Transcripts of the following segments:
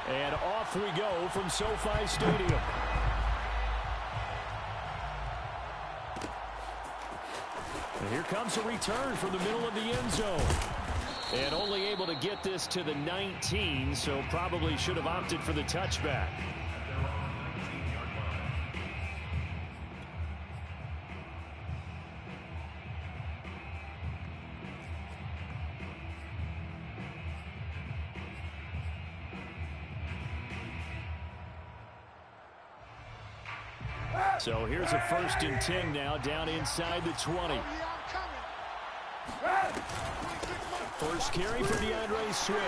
And off we go from SoFi Stadium. And here comes a return from the middle of the end zone. And only able to get this to the 19, so probably should have opted for the touchback. So here's a 1st and 10 now, down inside the 20. First carry for DeAndre Swift.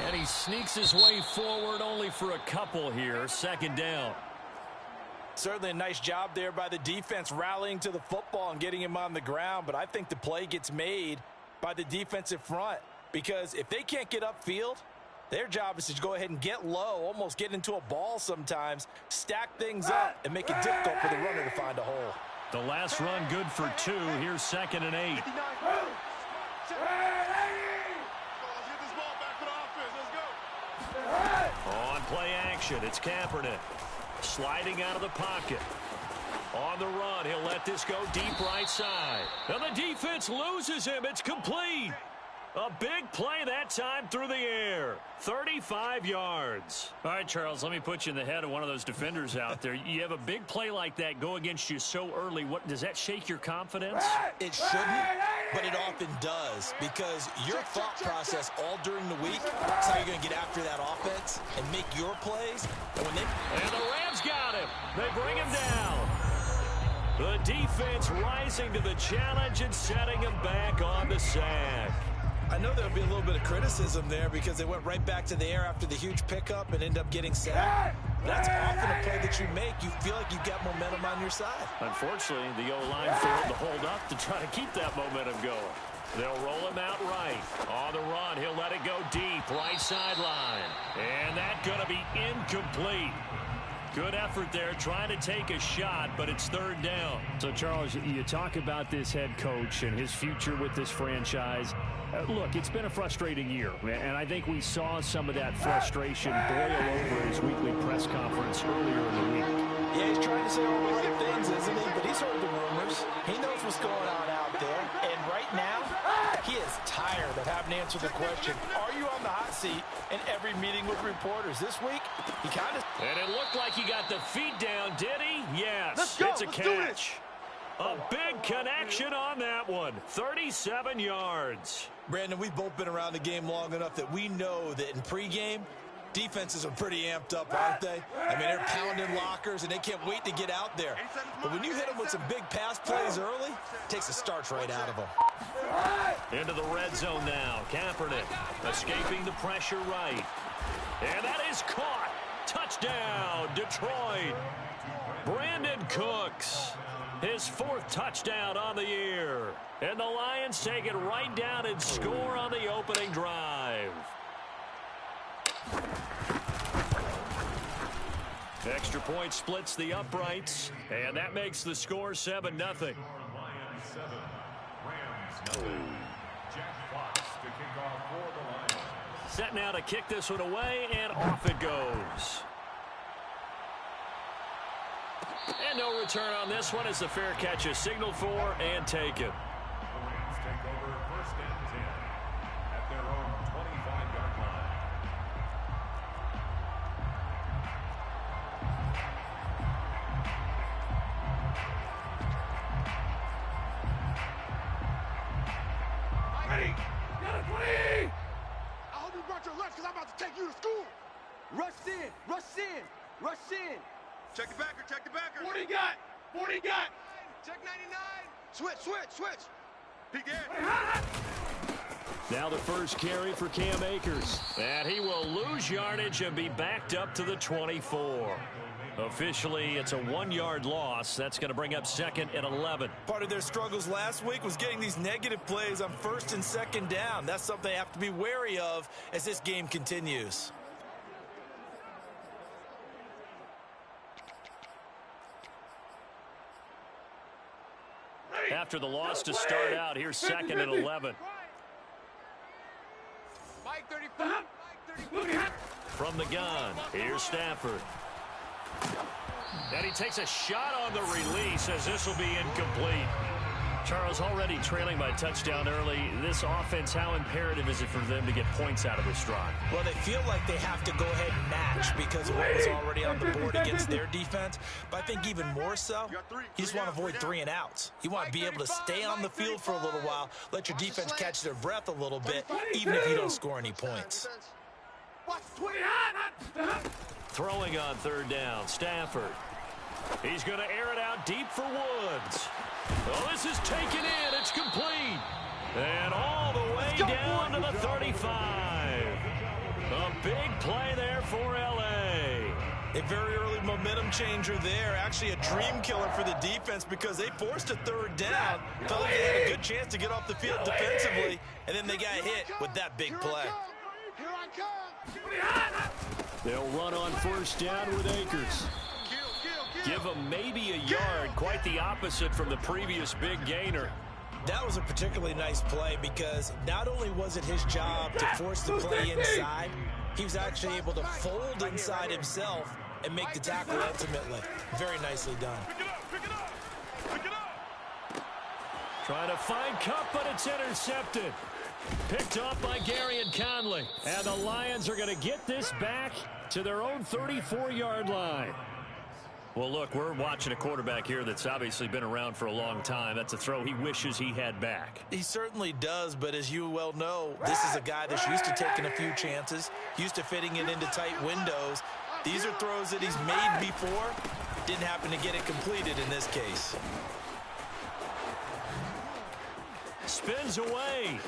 And he sneaks his way forward only for a couple here. 2nd down. Certainly a nice job there by the defense rallying to the football and getting him on the ground. But I think the play gets made by the defensive front. Because if they can't get upfield, their job is to go ahead and get low, almost get into a ball sometimes, stack things up, and make it difficult for the runner to find a hole. The last run good for 2. Here's 2nd and 8. On play action, it's Kaepernick. Sliding out of the pocket. On the run, he'll let this go deep right side. And the defense loses him. It's complete. A big play that time through the air. 35 yards. All right, Charles, let me put you in the head of one of those defenders out there. You have a big play like that go against you so early. What does that shake your confidence? It shouldn't, but it often does, because your thought process all during the week is how you're going to get after that offense and make your plays. And the Rams got him. They bring him down. The defense rising to the challenge and setting him back on the sack. I know there'll be a little bit of criticism there because they went right back to the air after the huge pickup and end up getting sacked. That's often a play that you make. You feel like you've got momentum on your side. Unfortunately, the O-line failed to hold up to try to keep that momentum going. They'll roll him out right. On the run, he'll let it go deep, right sideline. And that's going to be incomplete. Good effort there, trying to take a shot, but it's 3rd down. So, Charles, you talk about this head coach and his future with this franchise. Look, it's been a frustrating year, and I think we saw some of that frustration boil over his weekly press conference earlier in the week. Yeah, he's trying to say all the right things, isn't he? But he's heard the rumors. He knows what's going on out there. And right now, he is tired of having to answer the question, are you on the hot seat in every meeting with reporters? This week, he kind of... And it looked like he got the feet down, did he? Yes, Let's go. It's a catch. A big connection on that one. 37 yards. Brandon, we've both been around the game long enough that we know that in pregame, defenses are pretty amped up, aren't they? I mean, they're pounding lockers, and they can't wait to get out there. But when you hit them with some big pass plays early, it takes the starch right out of them. Into the red zone now. Kaepernick escaping the pressure right. And that is caught. Touchdown, Detroit. Brandon Cooks. His 4th touchdown on the year. And the Lions take it right down and score on the opening drive. Extra point splits the uprights, and that makes the score 7-0. Set now to kick this one away, and off it goes. And no return on this one as the fair catch is signaled for and taken. Take over 1st and 10 at their own 25-yard line. Ready. Got a 20. I hope you brought your lunch because I'm about to take you to school. Rush in. Rush in. Rush in. Check the backer, check the backer. 40 got. 40 got. Check 99. Switch, switch, switch. Peek in. Now the first carry for Cam Akers. And he will lose yardage and be backed up to the 24. Officially, it's a 1-yard loss. That's going to bring up 2nd and 11. Part of their struggles last week was getting these negative plays on 1st and 2nd down. That's something they have to be wary of as this game continues. After the loss to start out, here's 2nd and 11. Mike 35. Mike 35. From the gun, here's Stafford. And he takes a shot on the release as this will be incomplete. Charles, already trailing by touchdown early. This offense, how imperative is it for them to get points out of this drive? Well, they feel like they have to go ahead and match because of what was already on the board against their defense. But I think even more so, you just want to avoid 3 and outs. You want to be able to stay on the field for a little while, let your defense catch their breath a little bit, even if you don't score any points. Throwing on third down, Stafford. He's going to air it out deep for Woods. Well, this is taken in. It's complete. And all the way down to the 35. A big play there for L.A. A very early momentum changer there. Actually a dream killer for the defense because they forced a third down. Felt like they had a good chance to get off the field defensively, and then they got hit with that big play. Here I come. They'll run on first down with Akers. Give him maybe a yard, quite the opposite from the previous big gainer. That was a particularly nice play because not only was it his job to force the play inside, he was actually able to fold inside himself and make the tackle ultimately. Very nicely done. Trying to find Kupp, but it's intercepted. Picked off by Garyon Conley. And the Lions are going to get this back to their own 34-yard line. Well, look, we're watching a quarterback here that's obviously been around for a long time. That's a throw he wishes he had back. He certainly does, but as you well know, this is a guy that's used to taking a few chances, used to fitting it into tight windows. These are throws that he's made before. Didn't happen to get it completed in this case. Spins away.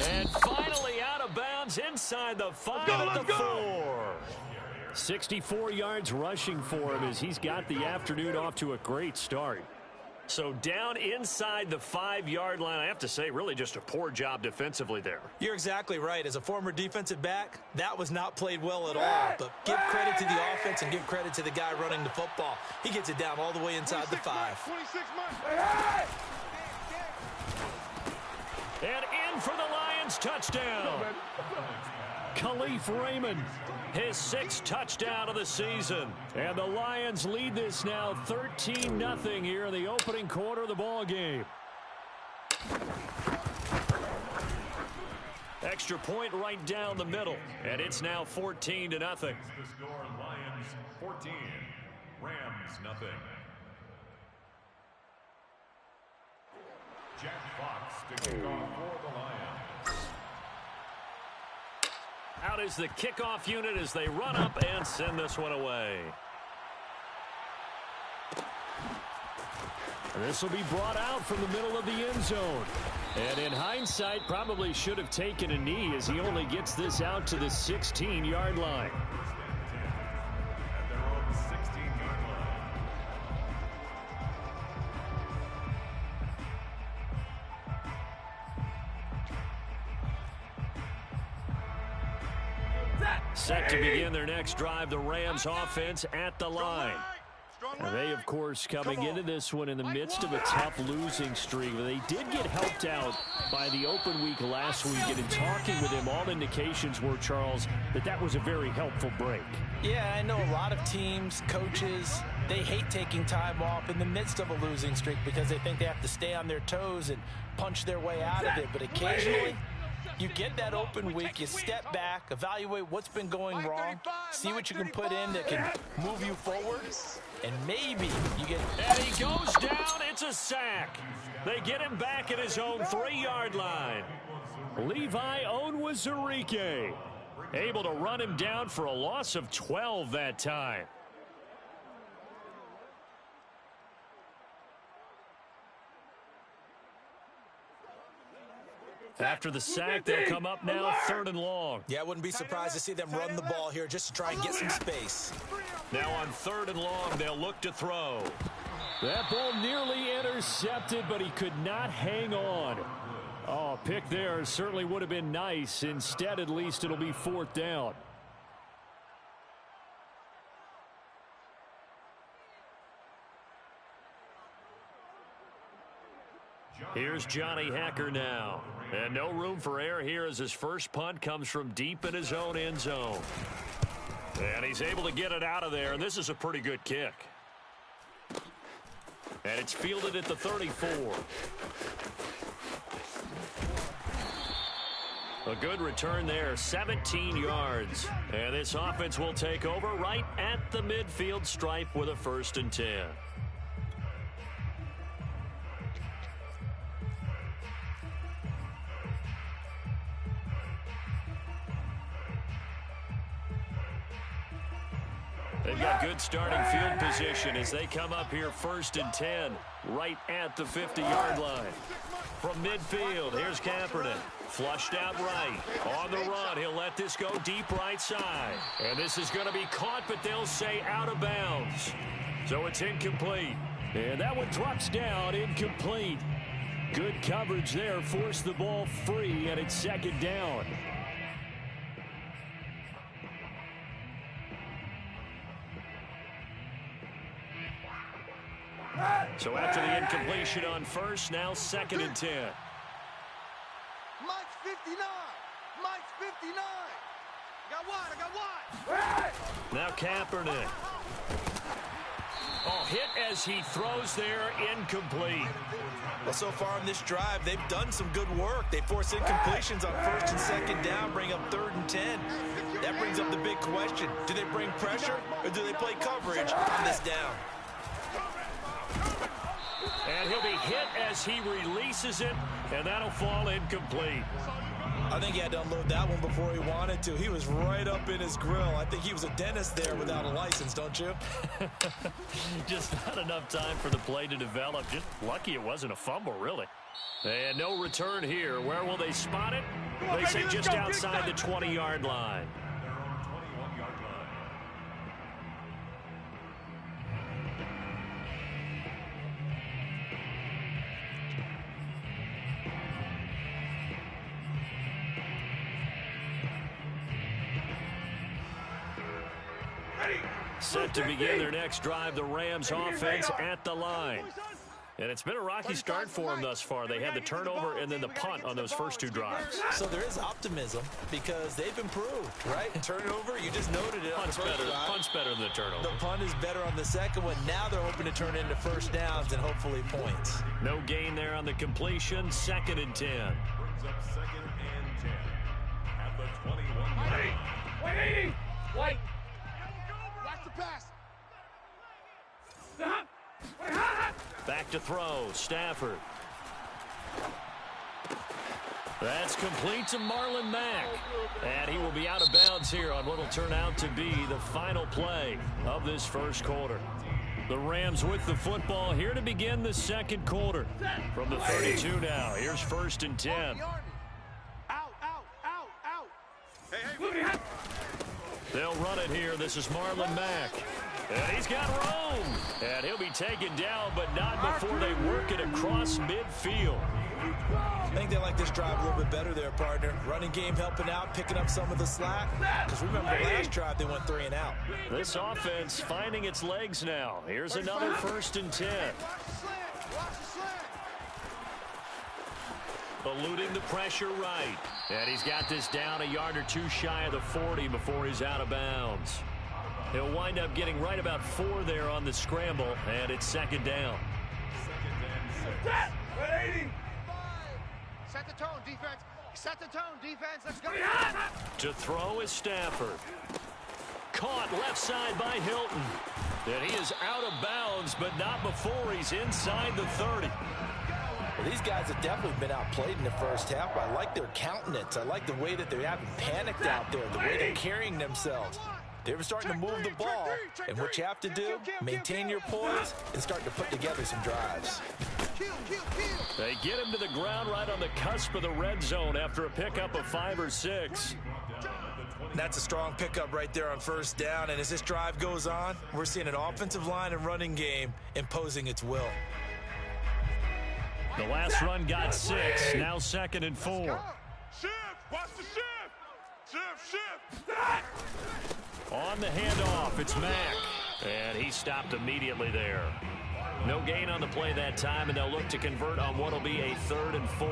And finally out of bounds inside the 5 at the 4. 64 yards rushing for him as he's got the afternoon off to a great start. So down inside the 5-yard line, I have to say, really just a poor job defensively there. You're exactly right. As a former defensive back, that was not played well at all. But give credit to the offense and give credit to the guy running the football. He gets it down all the way inside the 5. 26 months. And in for the Lions touchdown. Khalif Raymond, his 6th touchdown of the season. And the Lions lead this now 13-0 here in the opening quarter of the ball game. Extra point right down the middle. And it's now 14-0. The score, Lions 14, Rams nothing. Jack Fox to kick off for the Lions. Out is the kickoff unit as they run up and send this one away. And this will be brought out from the middle of the end zone. And in hindsight, probably should have taken a knee as he only gets this out to the 16-yard line. At their own 16-yard line. Set to begin their next drive, the Rams offense at the line. Now they, of course, coming into this one in the midst of a tough losing streak. They did get helped out by the open week last week, and in talking with him, all indications were, Charles, that was a very helpful break. Yeah, I know a lot of teams, coaches, they hate taking time off in the midst of a losing streak because they think they have to stay on their toes and punch their way out of it. But occasionally, you get that open week, you step back, evaluate what's been going wrong, see what you can put in that can move you forward, and maybe you get... And he goes down. It's a sack. They get him back at his own 3-yard line. Levi Onwuzurike able to run him down for a loss of 12 that time. After the sack, they'll come up now 3rd and long. Yeah, I wouldn't be surprised to see them run the ball here just to try and get some space. Now on 3rd and long, they'll look to throw. That ball nearly intercepted, but he could not hang on. Oh, pick there certainly would have been nice. Instead, at least, it'll be 4th down. Here's Johnny Hekker now. And no room for error here as his first punt comes from deep in his own end zone. And he's able to get it out of there, and this is a pretty good kick. And it's fielded at the 34. A good return there, 17 yards. And this offense will take over right at the midfield stripe with a 1st and 10. They've got good starting field position as they come up here 1st and 10, right at the 50-yard line. From midfield, here's Kaepernick. Flushed out right. On the run, he'll let this go deep right side. And this is going to be caught, but they'll say out of bounds. So it's incomplete. And that one drops down, incomplete. Good coverage there, forced the ball free, and it's 2nd down. So after the incompletion on 1st, now 2nd and 10. Mike's 59. Mike's 59. I got wide. Now Kaepernick. Oh, hit as he throws there, incomplete. Well, so far in this drive, they've done some good work. They force incompletions on 1st and 2nd down, bring up 3rd and 10. That brings up the big question. Do they bring pressure or do they play coverage on this down? And he'll be hit as he releases it, and that'll fall incomplete. I think he had to unload that one before he wanted to. He was right up in his grill. I think he was a dentist there without a license, don't you? Just not enough time for the play to develop. Just lucky it wasn't a fumble, really. And no return here. Where will they spot it? They say just outside the 20-yard line. Set to begin their next drive, the Rams offense at the line. And it's been a rocky start for them thus far. They had the turnover and then the punt on those first 2 drives. So there is optimism because they've improved, right? Turnover, you just noted it. Punt's better than the turnover. The punt is better on the second one. Now they're hoping to turn into 1st downs and hopefully points. No gain there on the completion. 2nd and 10. Brings up 2nd and 10 at the 21. White. Watch the pass. Back to throw, Stafford. That's complete to Marlon Mack. And he will be out of bounds here on what will turn out to be the final play of this 1st quarter. The Rams with the football here to begin the 2nd quarter. From the 32 now, here's 1st and 10. Out. Hey. They'll run it here. This is Marlon Mack. And he's got room. And he'll be taken down, but not before they work it across midfield. I think they like this drive a little bit better there, partner. Running game helping out, picking up some of the slack. Because remember, the last drive they went 3 and out. This offense finding its legs now. Here's another 1st and 10. Eluding the pressure right. And he's got this down a yard or 2 shy of the 40 before he's out of bounds. He'll wind up getting right about 4 there on the scramble, and it's 2nd down. Set the tone, defense. Set the tone, defense. Let's go. To throw is Stafford. Caught left side by Hilton. And he is out of bounds, but not before he's inside the 30. Well, these guys have definitely been outplayed in the 1st half, but I like their countenance. I like the way that they haven't panicked out there, the way they're carrying themselves. They're starting to move the ball, and what you have to do, maintain your poise and start to put together some drives. They get him to the ground right on the cusp of the red zone after a pickup of 5 or 6. That's a strong pickup right there on 1st down, and as this drive goes on, we're seeing an offensive line and running game imposing its will. The last run got 6, now 2nd and 4. Shift, watch the shift. Shift. On the handoff, it's Mack. And he stopped immediately there. No gain on the play that time, and they'll look to convert on what will be a 3rd and 4.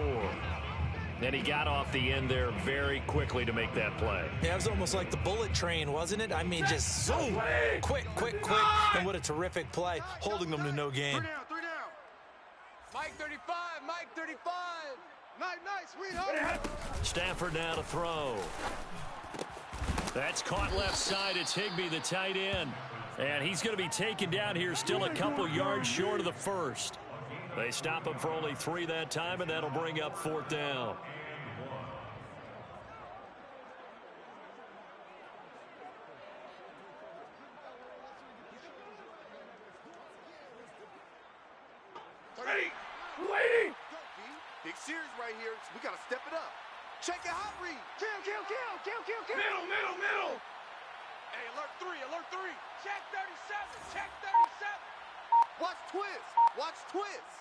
And he got off the end there very quickly to make that play. Yeah, it was almost like the bullet train, wasn't it? I mean, just zoom, quick, and what a terrific play, holding them to no gain. 3 down. Mike 35, Mike 35. Nice, sweetheart. Stafford now to throw. That's caught left side. It's Higbee, the tight end. And he's going to be taken down here, still a couple yards short of the first. They stop him for only 3 that time, and that'll bring up 4th down. Waiting. Big series right here. So we got to step it up. Check it, hot read. Kill. Middle. Hey, alert 3. Check 37. Watch twist.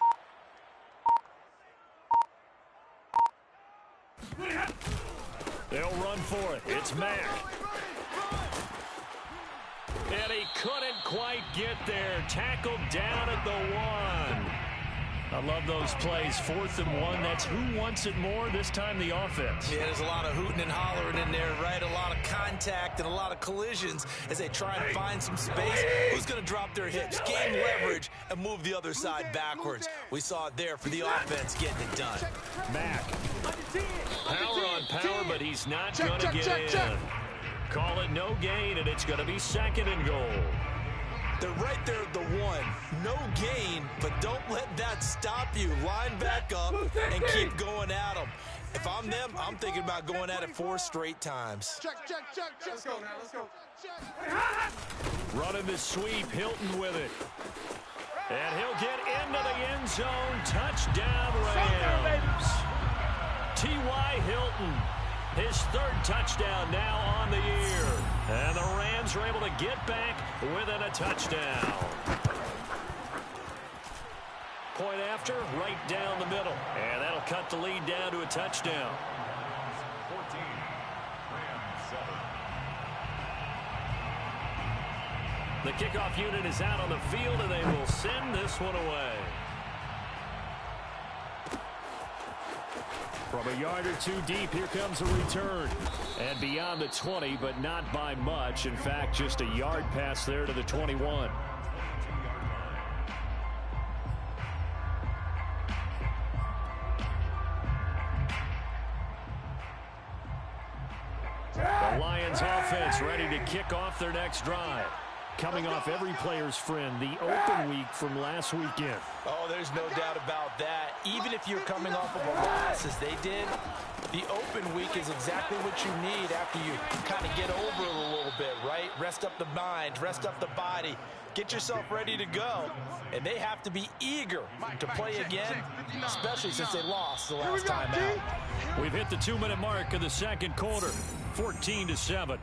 They'll run for it. It's Mack. And he couldn't quite get there. Tackled down at the 1. I love those plays. 4th and 1. That's who wants it more, this time the offense. Yeah, there's a lot of hooting and hollering in there, right? A lot of contact and a lot of collisions as they try and find some space. Who's going to drop their hips, gain leverage, and move the other side backwards? We saw it there for the offense getting it done. Mack. Power on power, but he's not going to get in. Call it no gain, and it's going to be 2nd and goal. They're right there at the 1. No gain, but don't let that stop you. Line back up and keep going at them. If I'm them, I'm thinking about going at it 4 straight times. Check. Let's go. Running the sweep, Hilton with it. And he'll get into the end zone. Touchdown, Rams. T.Y. Hilton. His 3rd touchdown now on the year. And the Rams are able to get back within a touchdown. Point after, right down the middle. And that'll cut the lead down to a touchdown. 14, Rams 7. The kickoff unit is out on the field, and they will send this one away. From a yard or 2 deep, here comes a return. And beyond the 20, but not by much. In fact, just a yard pass there to the 21. The Lions offense ready to kick off their next drive. Coming off every player's friend, the open week from last weekend. Oh, there's no doubt about that. Even if you're coming off of a loss as they did, the open week is exactly what you need after you kind of get over it a little bit, right? Rest up the mind, rest up the body, get yourself ready to go. And they have to be eager to play again, especially since they lost the last time out. We've hit the 2-minute mark of the 2nd quarter, 14-7.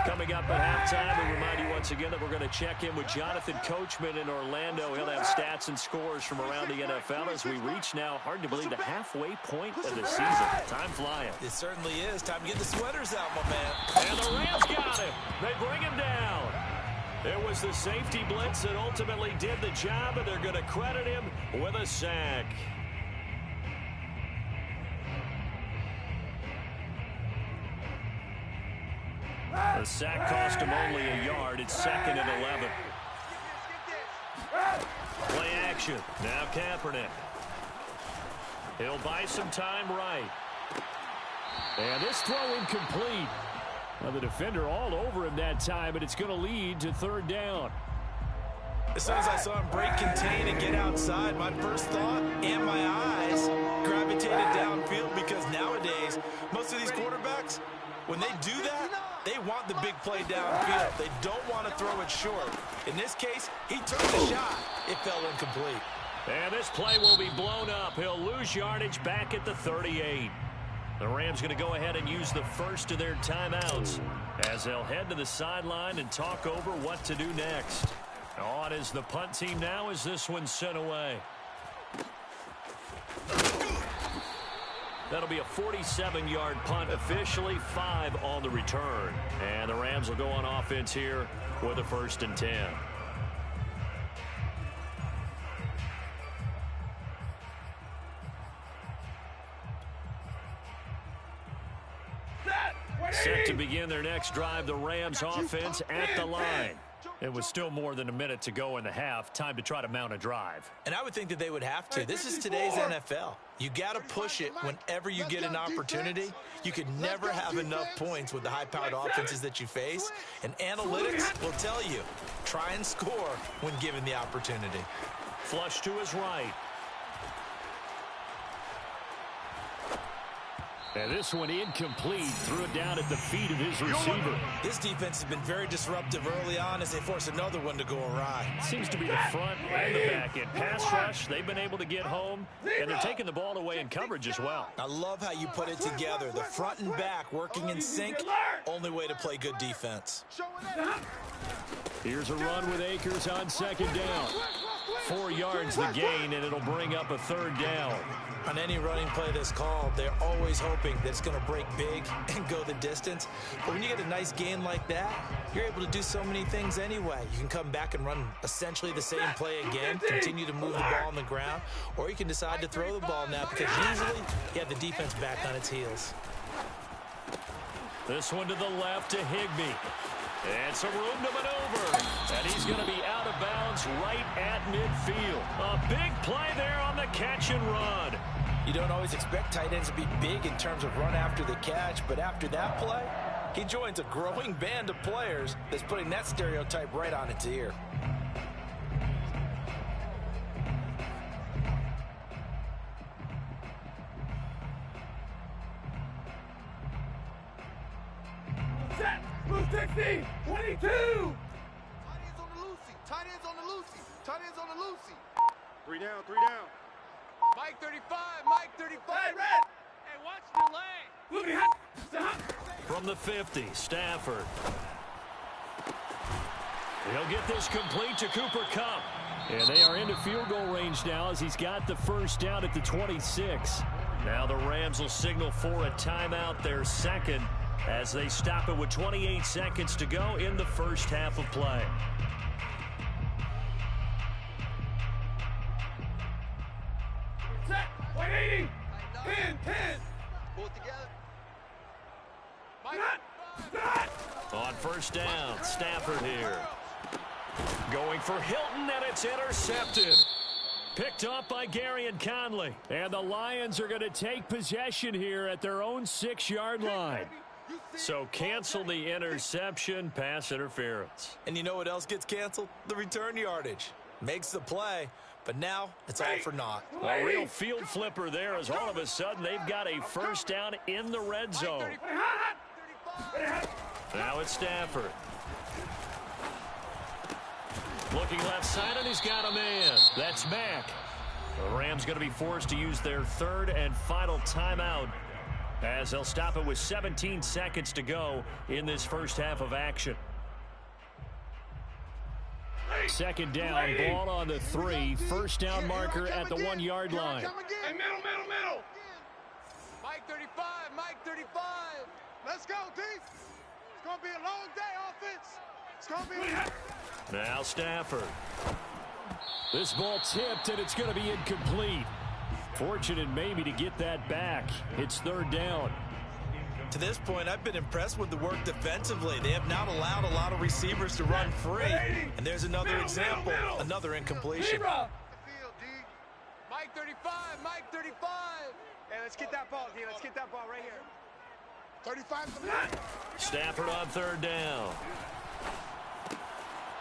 Coming up at halftime, we remind you once again that we're going to check in with Jonathan Coachman in Orlando. He'll have stats and scores from around the NFL as we reach now, hard to believe, the halfway point of the season. Time flying. It certainly is. Time to get the sweaters out, my man. And the Rams got him. They bring him down. It was the safety blitz that ultimately did the job, and they're going to credit him with a sack. The sack cost him only a yard. It's 2nd and 11. Play action. Now Kaepernick. He'll buy some time right. And this throw incomplete. Well, the defender all over him that time, but it's going to lead to 3rd down. As soon as I saw him break contain and get outside, my first thought and my eyes gravitated downfield, because nowadays, most of these quarterbacks, when they do that, they want the big play downfield. They don't want to throw it short. In this case, he took the shot. It fell incomplete. And this play will be blown up. He'll lose yardage back at the 38. The Rams going to go ahead and use the first of their timeouts as they'll head to the sideline and talk over what to do next. On is the punt team now as this one's sent away. That'll be a 47-yard punt, officially 5 on the return. And the Rams will go on offense here with a 1st and 10. Set to begin their next drive, the Rams offense at the line. It was still more than a minute to go in the half. Time to try to mount a drive. And I would think that they would have to. This is today's NFL. You got to push it whenever you get an opportunity. You could never have enough points with the high-powered offenses that you face. And analytics will tell you, try and score when given the opportunity. Flush to his right. And this one incomplete. Threw it down at the feet of his receiver. This defense has been very disruptive early on as they force another one to go awry. Seems to be the front and the back end. Pass rush, they've been able to get home, and they're taking the ball away in coverage as well. I love how you put it together. The front and back working in sync. Only way to play good defense. Here's a run with Akers on 2nd down. 4 yards the gain, and it'll bring up a 3rd down. On any running play that's called, they're always hoping that it's going to break big and go the distance. But when you get a nice gain like that, you're able to do so many things anyway. You can come back and run essentially the same play again, continue to move the ball on the ground, or you can decide to throw the ball now because usually you have the defense back on its heels. This one to the left to Higbee. And some room to maneuver. And he's going to be out of bounds right at midfield. A big play there on the catch and run. You don't always expect tight ends to be big in terms of run after the catch, but after that play, he joins a growing band of players that's putting that stereotype right on its ear. Set. Move 16. 22. Tight ends on the Lucy. Tight ends on the Lucy. Tight ends on the Lucy. 3 down. 3 down. Mike 35. Mike 35. Hey, red. Hey, watch the leg. Look at From the 50, Stafford. He'll get this complete to Cooper Kupp. And they are into field goal range now as he's got the 1st down at the 26. Now the Rams will signal for a timeout, their 2nd, as they stop it with 28 seconds to go in the 1st half of play. Set. 180. 10. Pull it together. On 1st down, Stafford here. Going for Hilton, and it's intercepted. Picked up by Gary Conley. And the Lions are going to take possession here at their own 6-yard line. So cancel the interception, pass interference. And you know what else gets canceled? The return yardage. Makes the play, but now it's all for naught. A real field flipper there as all of a sudden they've got a 1st down in the red zone. Now it's Stafford. Looking left side, and he's got a man. That's Mack. The Rams going to be forced to use their 3rd and final timeout as they'll stop it with 17 seconds to go in this 1st half of action. 2nd down, ball on the 3. 1st down marker at the 1-yard line. Hey, middle. Mike 35. Mike 35. Let's go, D. It's going to be a long day, offense. It's going to be Now Stafford. This ball tipped, and it's going to be incomplete. Fortunate maybe to get that back. It's 3rd down. To this point, I've been impressed with the work defensively. They have not allowed a lot of receivers to run free. And there's another example, another incompletion. Mike 35, Mike 35. Hey, let's get that ball, D. Let's get that ball right here. 35. Stafford on 3rd down.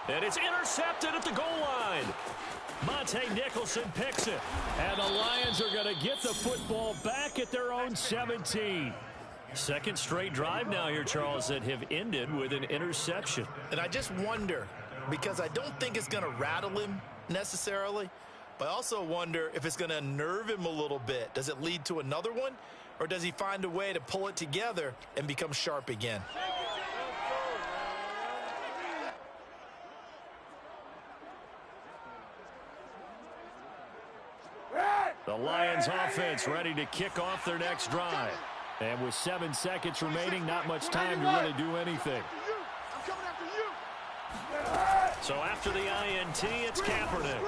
And it's intercepted at the goal line. Monte Nicholson picks it. And the Lions are going to get the football back at their own 17. 2nd straight drive now here, Charles, that have ended with an interception. And I just wonder, because I don't think it's going to rattle him necessarily, but I also wonder if it's going to unnerve him a little bit. Does it lead to another one, or does he find a way to pull it together and become sharp again? The Lions offense ready to kick off their next drive. And with 7 seconds remaining, not much time to really do anything. I'm coming after you. So after the INT, it's Kaepernick.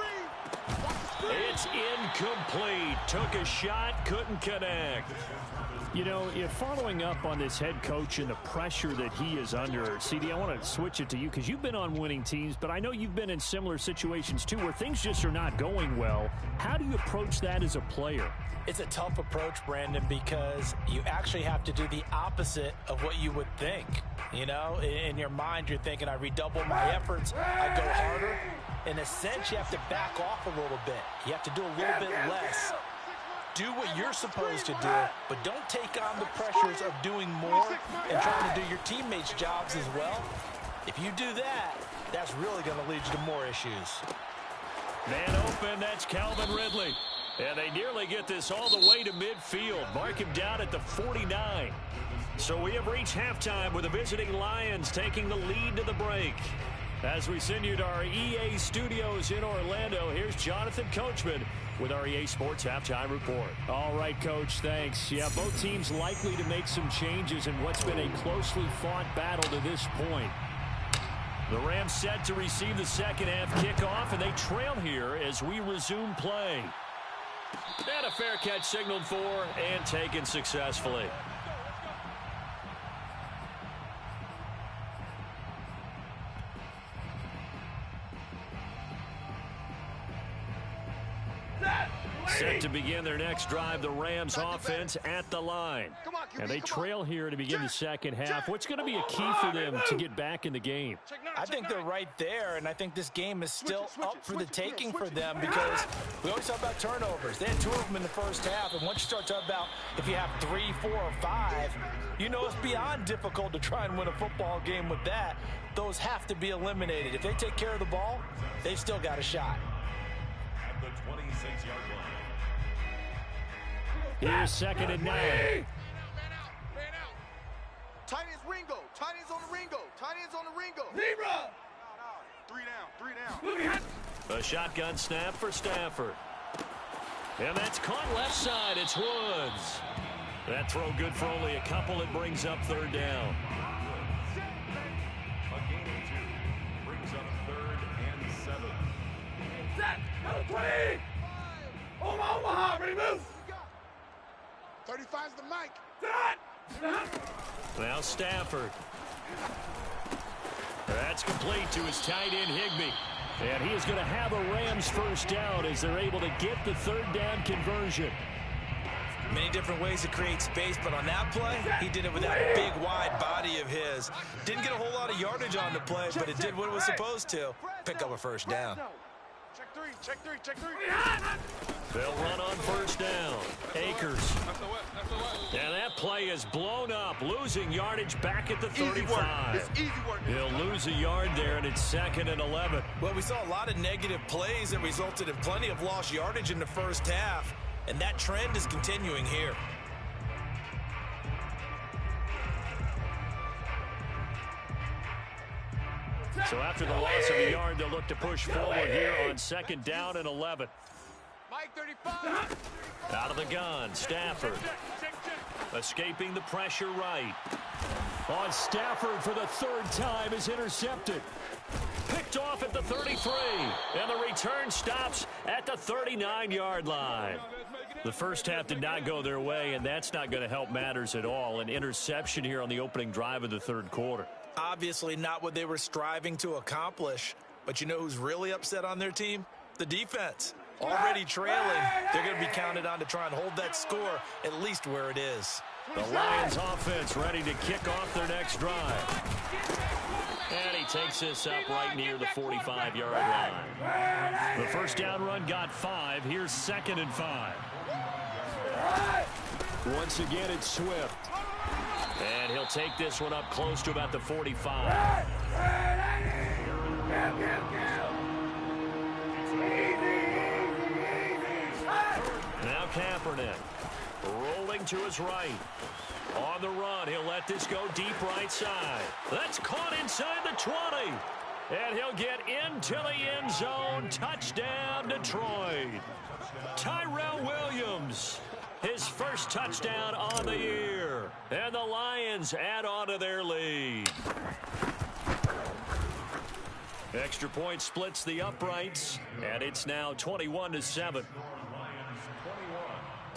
It's incomplete. Took a shot, couldn't connect. You know, if following up on this head coach and the pressure that he is under, CD, I want to switch it to you because you've been on winning teams, but I know you've been in similar situations too where things just are not going well. How do you approach that as a player? It's a tough approach, Brandon, because you actually have to do the opposite of what you would think. You know, in your mind, you're thinking, I redouble my efforts, I go harder. In a sense, you have to back off a little bit. You have to do a little bit less. Do what you're supposed to do, but don't take on the pressures of doing more and trying to do your teammates' jobs as well. If you do that, that's really going to lead you to more issues. Man open, that's Calvin Ridley. And they nearly get this all the way to midfield. Mark him down at the 49. So we have reached halftime with the visiting Lions taking the lead to the break. As we send you to our EA studios in Orlando, here's Jonathan Coachman with our EA Sports Halftime Report. All right, Coach, thanks. Yeah, both teams likely to make some changes in what's been a closely fought battle to this point. The Rams set to receive the second half kickoff, and they trail here as we resume play. And a fair catch signaled for and taken successfully. Set to begin their next drive, the Rams offense at the line. And they trail here to begin the second half. What's going to be a key for them to get back in the game? I think they're right there, and I think this game is still up for the taking for them because we always talk about turnovers. They had 2 of them in the first half, and once you start talking about if you have 3, 4, or 5, you know it's beyond difficult to try and win a football game with that. Those have to be eliminated. If they take care of the ball, they've still got a shot. At the 26-yard line. Here's 2nd and 9. Man out. Tight end's Ringo. Tight end's on the Ringo. Tight end's on the Ringo. Zebra. No. 3 down. A shotgun snap for Stafford. And that's caught left side. It's Woods. That throw good for only a couple. It brings up 3rd down. A gain of 2 brings up 3rd and 7. Set. Number 20. Omaha. Ready, move. 35's the mic. Now Stafford. That's complete to his tight end, Higbee. And he is going to have a Rams first down as they're able to get the 3rd down conversion. Many different ways to create space, but on that play, he did it with that big, wide body of his. Didn't get a whole lot of yardage on the play, but it did what it was supposed to. Pick up a first down. Check three. They'll run on first down. Akers. And that play is blown up, losing yardage back at the 35. It's easy work. He'll lose a yard there, and it's 2nd and 11. Well, we saw a lot of negative plays that resulted in plenty of lost yardage in the first half, and that trend is continuing here. So after the loss of a yard, they'll look to push forward here on 2nd down and 11. Mike 35. Out of the gun, Stafford. Escaping the pressure right. On Stafford for the 3rd time is intercepted. Picked off at the 33. And the return stops at the 39-yard line. The first half did not go their way, and that's not going to help matters at all. An interception here on the opening drive of the 3rd quarter. Obviously not what they were striving to accomplish. But you know who's really upset on their team? The defense. Already trailing, they're going to be counted on to try and hold that score at least where it is. The Lions offense ready to kick off their next drive. And he takes this up right near the 45-yard line. The first down run got 5. Here's 2nd and 5. Once again, it's Swift. And he'll take this one up close to about the 45. Now Kaepernick rolling to his right. On the run, he'll let this go deep right side. That's caught inside the 20. And he'll get into the end zone. Touchdown, Detroit. Tyrell Williams first touchdown on the year. And the Lions add on to their lead. Extra point splits the uprights, and it's now 21-7. Lions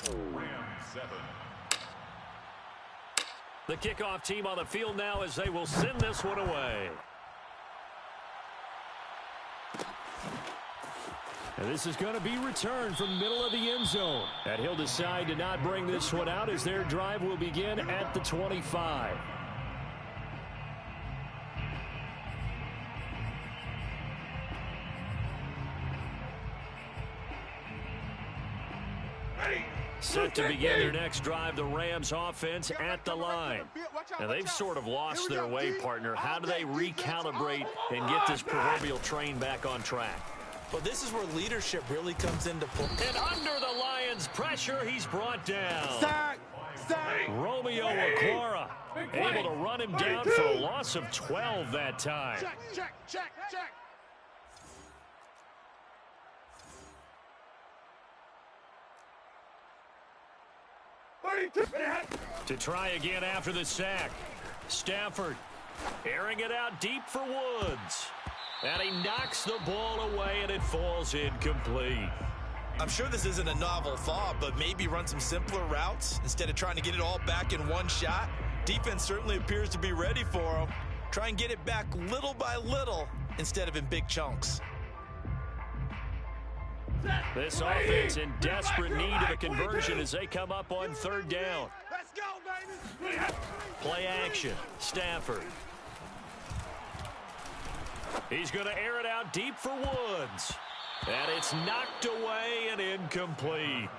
21, Rams 7. The kickoff team on the field now as they will send this one away. And this is going to be returned from middle of the end zone. And he'll decide to not bring this one out as their drive will begin at the 25. Set to begin their next drive, the Rams offense at the line. And they've sort of lost their way, partner. How do they recalibrate and get this proverbial train back on track? Well, this is where leadership really comes into play. And under the Lions' pressure, he's brought down. Sack! Romeo Okwara able to run him down for a loss of 12 that time. Check. To try again after the sack. Stafford airing it out deep for Woods. And he knocks the ball away, and it falls incomplete. I'm sure this isn't a novel thought, but maybe run some simpler routes instead of trying to get it all back in one shot. Defense certainly appears to be ready for him. Try and get it back little by little instead of in big chunks. This offense in desperate need of a conversion as they come up on third down. Let's go, baby! Play action. Stafford. He's going to air it out deep for Woods. And it's knocked away and incomplete.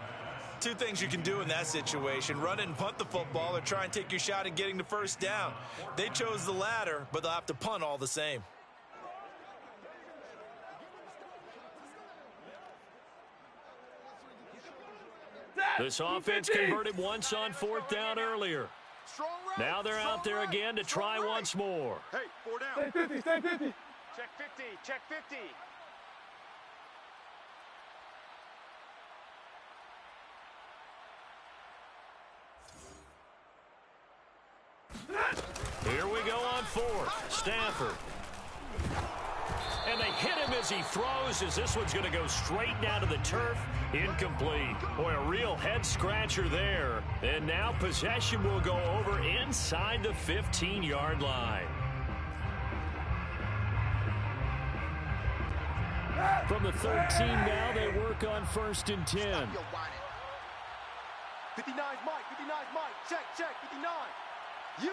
Two things you can do in that situation: run and punt the football, or try and take your shot at getting the first down. They chose the latter, but they'll have to punt all the same. This offense converted once on fourth down earlier. Now they're out there again to try once more. Hey, 4 down. Stay 50. Check 50. Here we go on fourth. Stafford. And they hit him as he throws, as this one's going to go straight down to the turf. Incomplete. Boy, a real head-scratcher there. And now possession will go over inside the 15-yard line. From the 13 now, they work on 1st and 10. 59's Mike. Check. 59. You.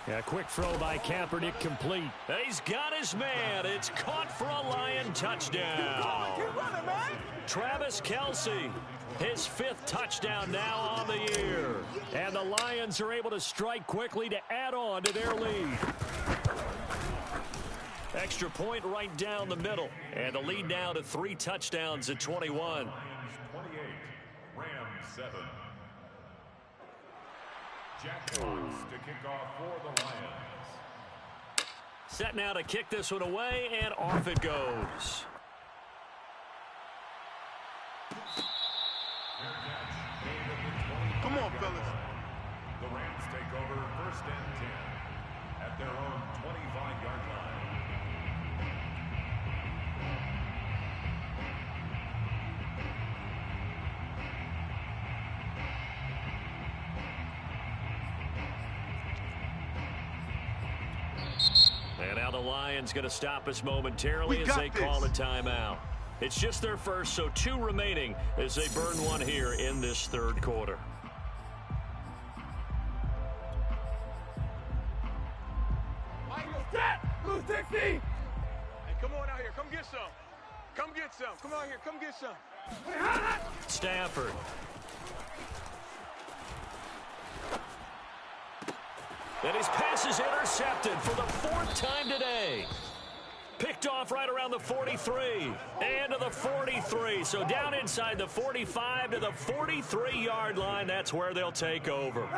Yeah, quick throw by Kaepernick, complete. He's got his man. It's caught for a Lion touchdown. Keep running, man. Travis Kelce, his 5th touchdown now on the year. And the Lions are able to strike quickly to add on to their lead. Extra point right down the middle. And the lead now to 3 touchdowns at 21. 28, Rams 7. Jack Fox to kick off for the Lions. Set now to kick this one away, and off it goes. Come on, fellas. The Rams take over 1st and 10 at their own 25-yard line. And now the Lions going to stop us momentarily as they call a timeout. It's just their first, so 2 remaining as they burn one here in this 3rd quarter. Blue 60. Hey, come on out here. Come get some. Come out here. Come get some. Stafford. And his pass is intercepted for the 4th time today. Picked off right around the 43 and to the 43. So down inside the 45 to the 43-yard line. That's where they'll take over.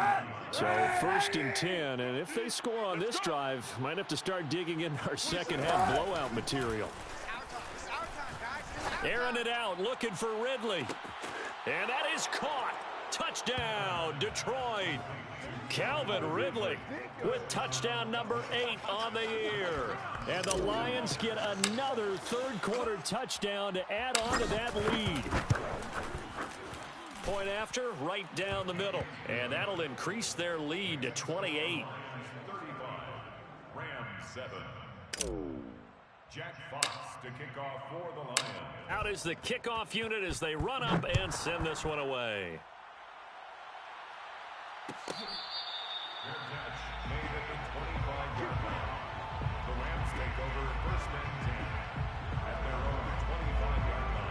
So 1st and 10. And if they score on this drive, might have to start digging in our second half blowout material. It's our time, guys. It's Airing it out, looking for Ridley. And that is caught. Touchdown, Detroit. Calvin Ridley with touchdown number 8 on the year. And the Lions get another third-quarter touchdown to add on to that lead. Point after, right down the middle. And that'll increase their lead to 28. 35, Rams 7. Jack Fox to kick off for the Lions. Out is the kickoff unit as they run up and send this one away. Their catch made at the 25-yard line. The Rams take over first and 10 at their own 25-yard line.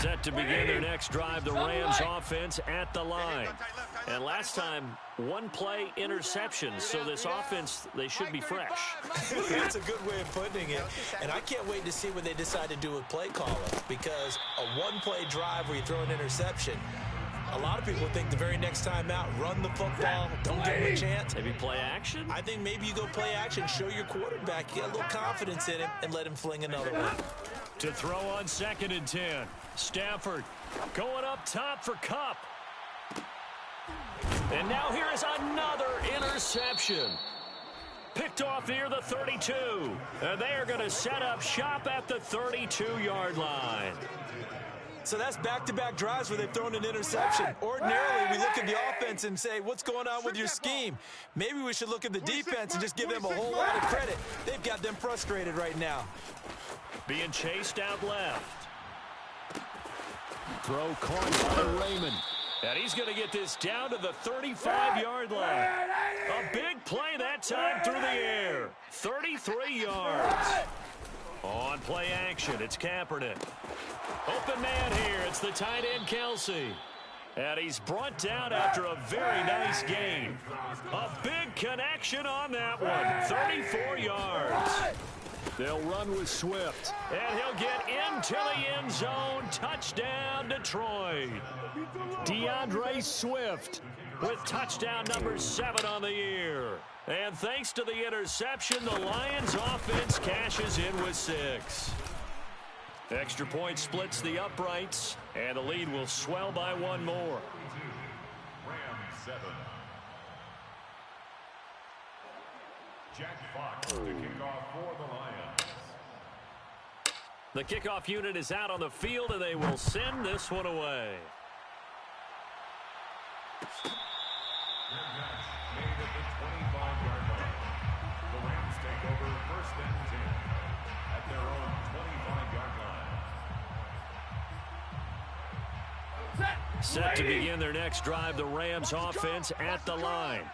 Set to begin their next drive, the Rams offense at the line. And last time, one play interception, so this offense, they should be fresh. That's a good way of putting it. And I can't wait to see what they decide to do with play calling, because a one-play drive where you throw an interception, a lot of people think the very next time out, run the football, don't give him a chance. Maybe play action? I think maybe you go play action, show your quarterback, get a little confidence in him, and let him fling another one. To throw on 2nd and 10. Stafford going up top for Kupp. And now here is another interception. Picked off near the 32. And they are going to set up shop at the 32-yard line. So that's back-to-back drives where they've thrown an interception. Ordinarily, we look at the offense and say, what's going on with your scheme? Maybe we should look at the defense and just give them a whole lot of credit. They've got them frustrated right now. Being chased out left. Throw caught by Raymond. And he's going to get this down to the 35-yard line. A big play that time through the air. 33 yards. On play action, it's Kaepernick. Open man here, it's the tight end Kelce. And he's brought down after a very nice gain. A big connection on that one. 34 yards. They'll run with Swift. And he'll get into the end zone. Touchdown, Detroit. DeAndre Swift with touchdown number 7 on the year. And thanks to the interception, the Lions offense cashes in with 6. Extra point splits the uprights, and the lead will swell by 1 more. Rams 7. Jack Fox to kick off for the Lions. The kickoff unit is out on the field, and they will send this one away. Made at the 25-yard line. The Rams take over first and 10 at their own 25-yard line. Set to begin their next drive, the Rams offense at the line.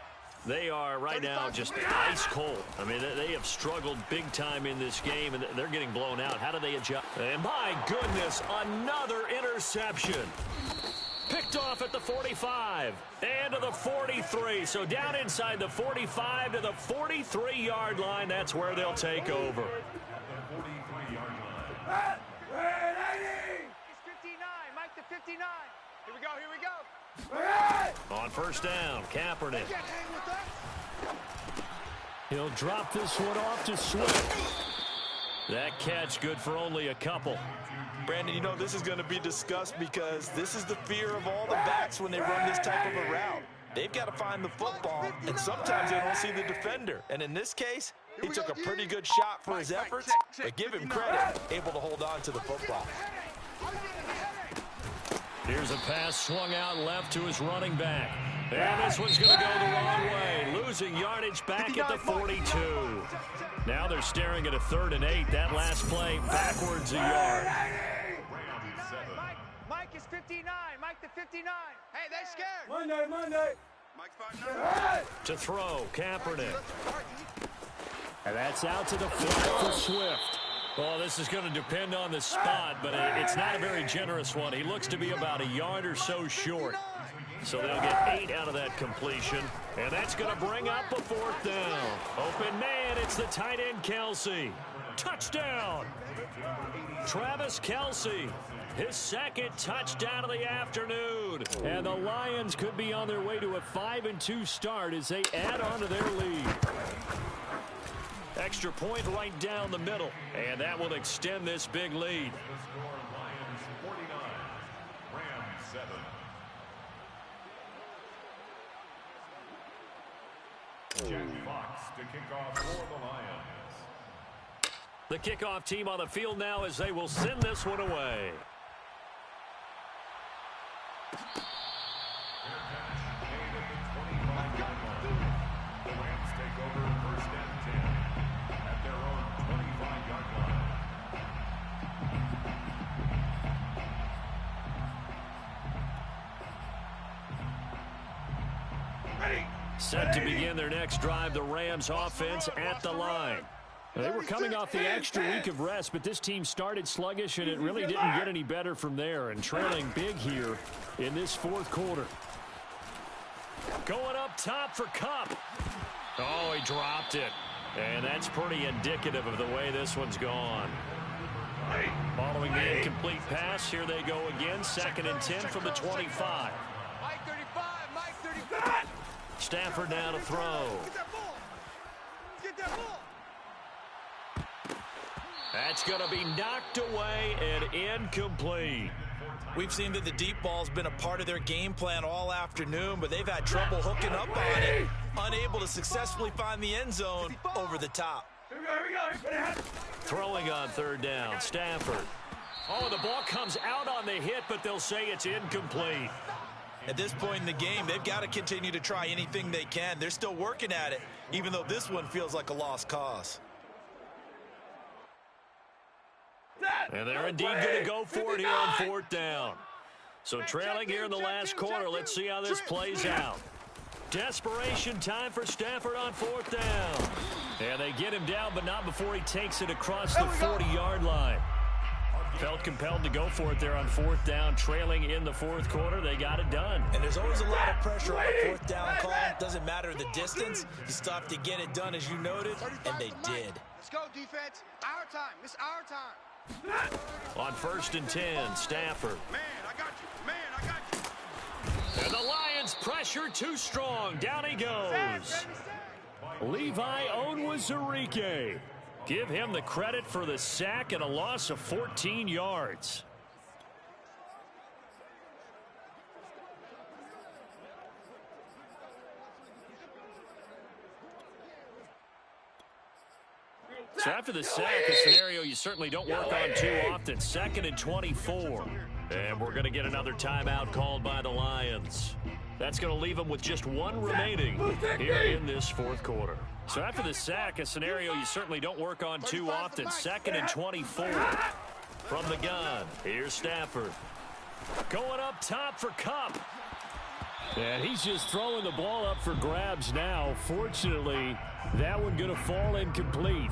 They are right now just ice cold. I mean, they have struggled big time in this game, and they're getting blown out. How do they adjust? And my goodness, another interception. Picked off at the 45 and to the 43. So down inside the 45 to the 43-yard line. That's where they'll take over. The 43-yard line. It's 59. Mike the 59. Here we go. Here we go. On first down, Kaepernick. He'll drop this one off to Swift. That catch good for only a couple. Brandon, you know this is going to be discussed because this is the fear of all the backs when they run this type of a route. They've got to find the football, and sometimes they don't see the defender. And in this case, he took a pretty good shot for his efforts, but give him credit, able to hold on to the football. Here's a pass swung out left to his running back. And this one's going to go the wrong way, losing yardage back at the 42. Now they're staring at a 3rd and 8. That last play backwards a yard. Mike is 59. Mike the 59. Hey, they scared. Monday. Mike's 59. To throw, Kaepernick. And that's out to the flat for Swift. Well, this is going to depend on the spot, but it's not a very generous one. He looks to be about a yard or so short. So they'll get 8 out of that completion. And that's going to bring up a 4th down. Open man, it's the tight end Kelce. Touchdown! Travis Kelce. his second touchdown of the afternoon. And the Lions could be on their way to a 5-2 start as they add on to their lead. Extra point right down the middle, and that will extend this big lead. The score, Lions 49, Rams 7. Jack Fox to kick off for the Lions. The kickoff team on the field now as they will send this one away. The Rams take over 1st and 10 at their own 25-yard line. Set to begin their next drive, the Rams offense at the line. They were coming off the extra week of rest, but this team started sluggish, and it really didn't get any better from there, and trailing big here in this fourth quarter. Going up top for Kupp. Oh, he dropped it. And that's pretty indicative of the way this one's gone. Following the incomplete pass, here they go again. 2nd and 10 from the 25. Mike 35, Mike 35. Stafford now to throw. Get that ball. Get that ball. That's going to be knocked away and incomplete. We've seen that the deep ball's been a part of their game plan all afternoon, but they've had trouble hooking up on it, unable to successfully find the end zone over the top. Here we go. Throwing on 3rd down, Stafford. Oh, the ball comes out on the hit, but they'll say it's incomplete. At this point in the game, they've got to continue to try anything they can. They're still working at it, even though this one feels like a lost cause. And they're indeed going to go for it here on 4th down. So trailing here in the last quarter, let's see how this plays out. Desperation time for Stafford on 4th down. And they get him down, but not before he takes it across the 40-yard line. Felt compelled to go for it there on 4th down, trailing in the 4th quarter. They got it done. And there's always a lot of pressure on a 4th down call. Doesn't matter the distance. You still have to get it done, as you noted, and they did. Let's go, defense. Our time. It's our time. On 1st and 10, Stafford. Man, I got you. Man, I got you. And the Lions pressure too strong. Down he goes. Levi Onwuzurike. Give him the credit for the sack and a loss of 14 yards. So after the sack, a scenario you certainly don't work on too often. 2nd and 24. And we're going to get another timeout called by the Lions. That's going to leave them with just one remaining here in this 4th quarter. So after the sack, a scenario you certainly don't work on too often. 2nd and 24. From the gun, here's Stafford. Going up top for Kupp. And he's just throwing the ball up for grabs now. Fortunately, that one going to fall incomplete.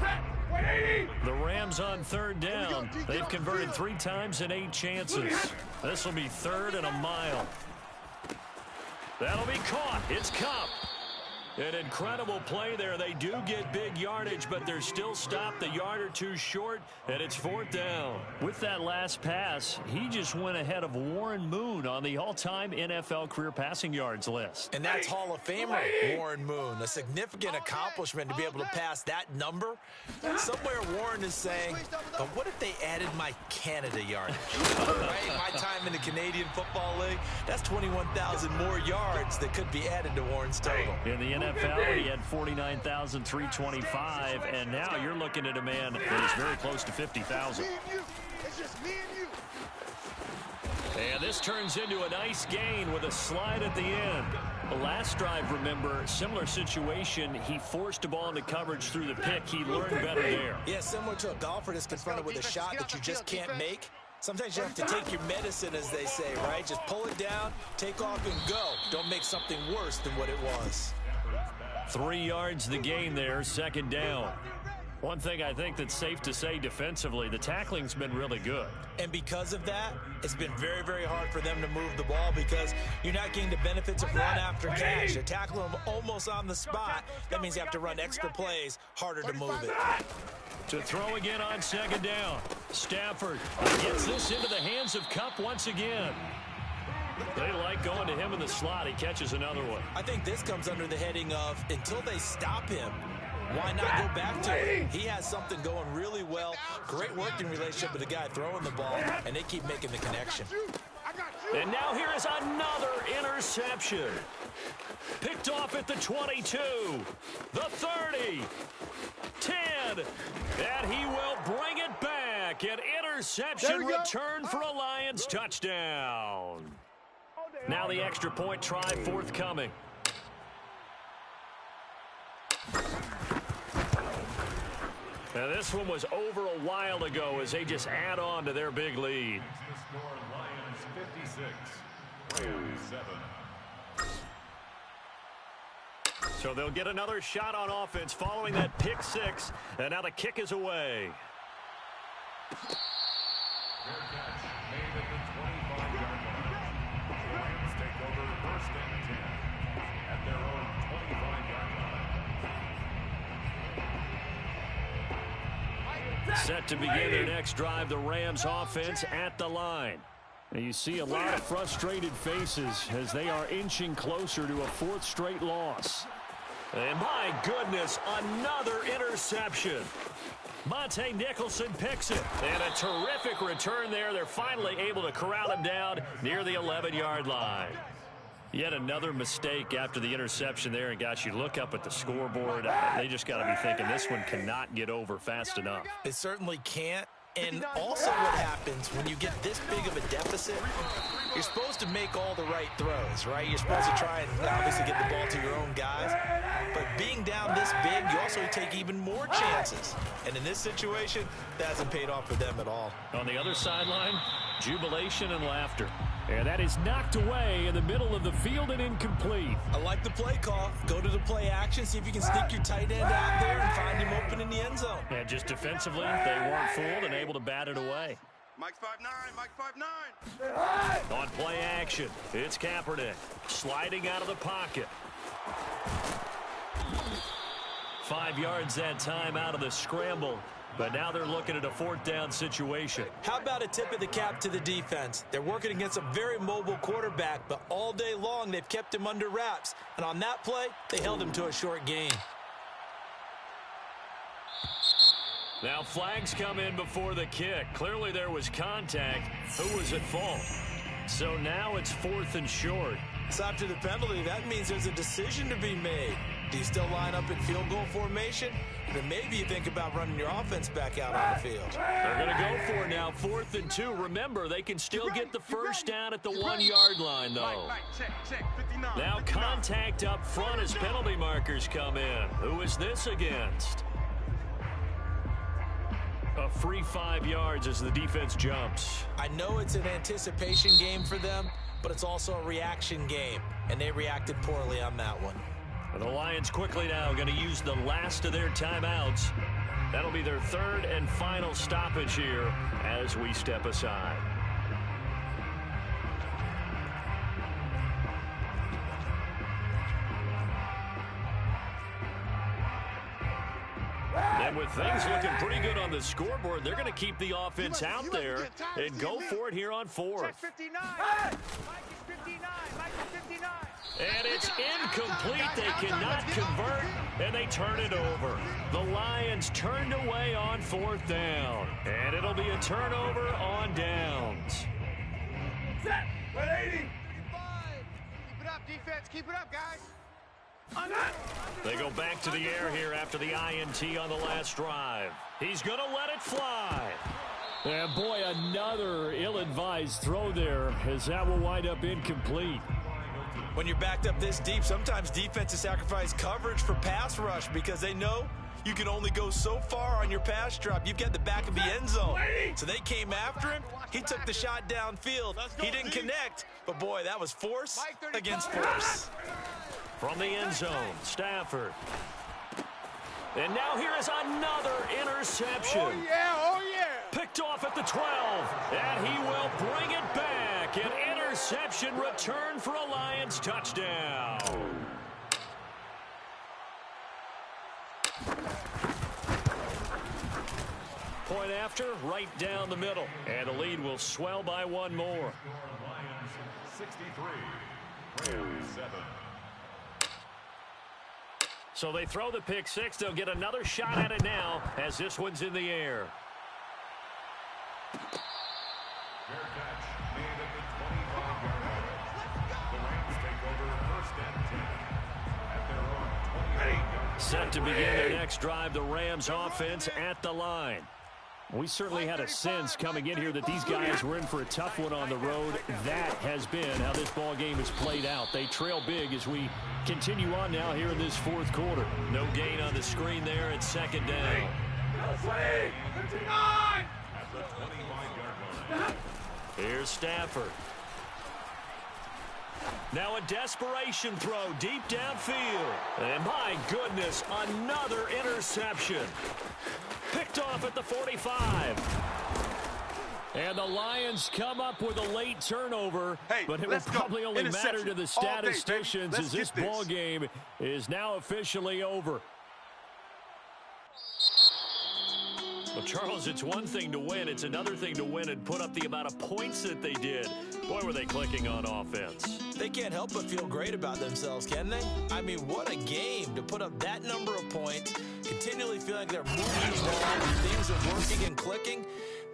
The Rams on 3rd down. They've converted 3 times in 8 chances. This will be 3rd and a mile. That'll be caught. It's Kupp. An incredible play there. They do get big yardage, but they're still stopped a yard or two short, and it's 4th down. With that last pass, he just went ahead of Warren Moon on the all-time NFL career passing yards list. And that's Hall of Famer Warren Moon. A significant accomplishment to be able to pass that number. Somewhere Warren is saying, but what if they added my Canada yardage? Right? My time in the Canadian Football League, that's 21,000 more yards that could be added to Warren's total. In the NFL, he had 49,325, and now you're looking at a man that is very close to 50,000. It's just me and you. And this turns into a nice gain with a slide at the end. The last drive, remember, similar situation. He forced a ball into coverage through the pick. He learned better there. Yeah, similar to a golfer that's confronted with a shot that you just can't make. Sometimes you have to take your medicine, as they say, right? Just pull it down, take off, and go. Don't make something worse than what it was. 3 yards the gain there, 2nd down. One thing I think that's safe to say defensively, the tackling's been really good. And because of that, it's been very, very hard for them to move the ball because you're not getting the benefits of run after catch. They're tackling them almost on the spot. That means you have to run extra plays, harder to move it. To throw again on second down. Stafford gets this into the hands of Kupp once again. They like going to him in the slot. He catches another one. I think this comes under the heading of until they stop him, why not go back to it? He has something going really well. Great working relationship with the guy throwing the ball, and they keep making the connection. And now here is another interception. Picked off at the 22, the 30, 10, and he will bring it back. An interception return for a Lions touchdown. Now the extra point try forthcoming. Now this one was over a while ago as they just add on to their big lead. The score, Lions 56, Rams 7. So they'll get another shot on offense following that pick six, and now the kick is away. Fair catch made at the 25-yard line. The Lions take over first and 10 at their own 25-yard line. Set to begin their next drive, the Rams offense at the line. And you see a lot of frustrated faces as they are inching closer to a fourth straight loss. And my goodness, another interception. Monte Nicholson picks it. And a terrific return there. They're finally able to corral him down near the 11-yard line. Yet another mistake after the interception there, and gosh, you look up at the scoreboard, they just got to be thinking this one cannot get over fast enough. It certainly can't. And also what happens when you get this big of a deficit, you're supposed to make all the right throws, right? You're supposed to try and obviously get the ball to your own guys. But being down this big, you also take even more chances. And in this situation, that hasn't paid off for them at all. On the other sideline, jubilation and laughter. And that is knocked away in the middle of the field and incomplete. I like the play call. Go to the play action, see if you can sneak your tight end out there and find him open in the end zone. And just defensively, they weren't fooled and able to bat it away. Mike's 5'9", Mike's 5'9". On play action, it's Kaepernick sliding out of the pocket. 5 yards that time out of the scramble. But now they're looking at a fourth down situation. How about a tip of the cap to the defense? They're working against a very mobile quarterback, but all day long they've kept him under wraps. And on that play, they held him to a short gain. Now flags come in before the kick. Clearly there was contact. Who was at fault? So now it's 4th and short. So after the penalty, that means there's a decision to be made. Do you still line up in field goal formation? Then maybe you think about running your offense back out on the field. They're going to go for it now, 4th and 2. Remember, they can still get the first down at the 1-yard line, though. Now contact up front as penalty markers come in. Who is this against? A free 5 yards as the defense jumps. I know it's an anticipation game for them, but it's also a reaction game, and they reacted poorly on that one. The Lions quickly now going to use the last of their timeouts. That'll be their third and final stoppage here as we step aside. And with things looking pretty good on the scoreboard, they're going to keep the offense out there and go for it here on 4th. Check 59. Mike is 59. Mike is 59. And it's incomplete. They cannot convert, and they turn it over. The Lions turned away on 4th down, and it'll be a turnover on downs. Set. 180. 35. Keep it up, defense. Keep it up, guys. They go back to the air here after the INT on the last drive. He's going to let it fly. And boy, another ill-advised throw there as that will wind up incomplete. When you're backed up this deep, sometimes defenses sacrifice coverage for pass rush because they know you can only go so far on your pass drop. You've got the back of the end zone. So they came after him. He took the shot downfield. He didn't connect, but boy, that was force against force. From the end zone, Stafford. And now here is another interception. Oh, yeah, oh, yeah. Picked off at the 12, and he will bring it back. An interception return for a Lions touchdown. Point after, right down the middle. And the lead will swell by one more. Lions 63, Rams 7. So they throw the pick six. They'll get another shot at it now as this one's in the air. Fair catch made at the 25-yard line. The Rams take over first and 10 at their own 28-yard line. Set to begin their next drive, the Rams offense at the line. We certainly had a sense coming in here that these guys were in for a tough one on the road. That has been how this ball game has played out. They trail big as we continue on now here in this fourth quarter. No gain on the screen there at second down. 59! At the 25-yard line. Here's Stafford. Now a desperation throw deep downfield. And my goodness, another interception. Picked off at the 45. And the Lions come up with a late turnover, but it will probably only matter to the statisticians as this ball game is now officially over. Well, Charles, it's one thing to win. It's another thing to win and put up the amount of points that they did. Boy, were they clicking on offense. They can't help but feel great about themselves, can they? I mean, what a game to put up that number of points, continually feeling like they're moving along, things are working and clicking.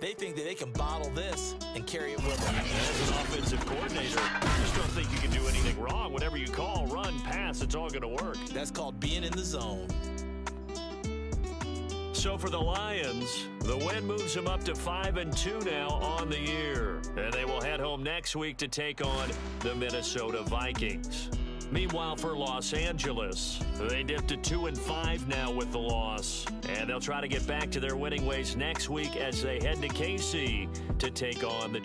They think that they can bottle this and carry it with them. As an offensive coordinator, you just don't think you can do anything wrong. Whatever you call, run, pass, it's all going to work. That's called being in the zone. So for the Lions, the win moves them up to 5-2 now on the year. And they will head home next week to take on the Minnesota Vikings. Meanwhile, for Los Angeles, they dipped to 2-5 now with the loss. And they'll try to get back to their winning ways next week as they head to KC to take on the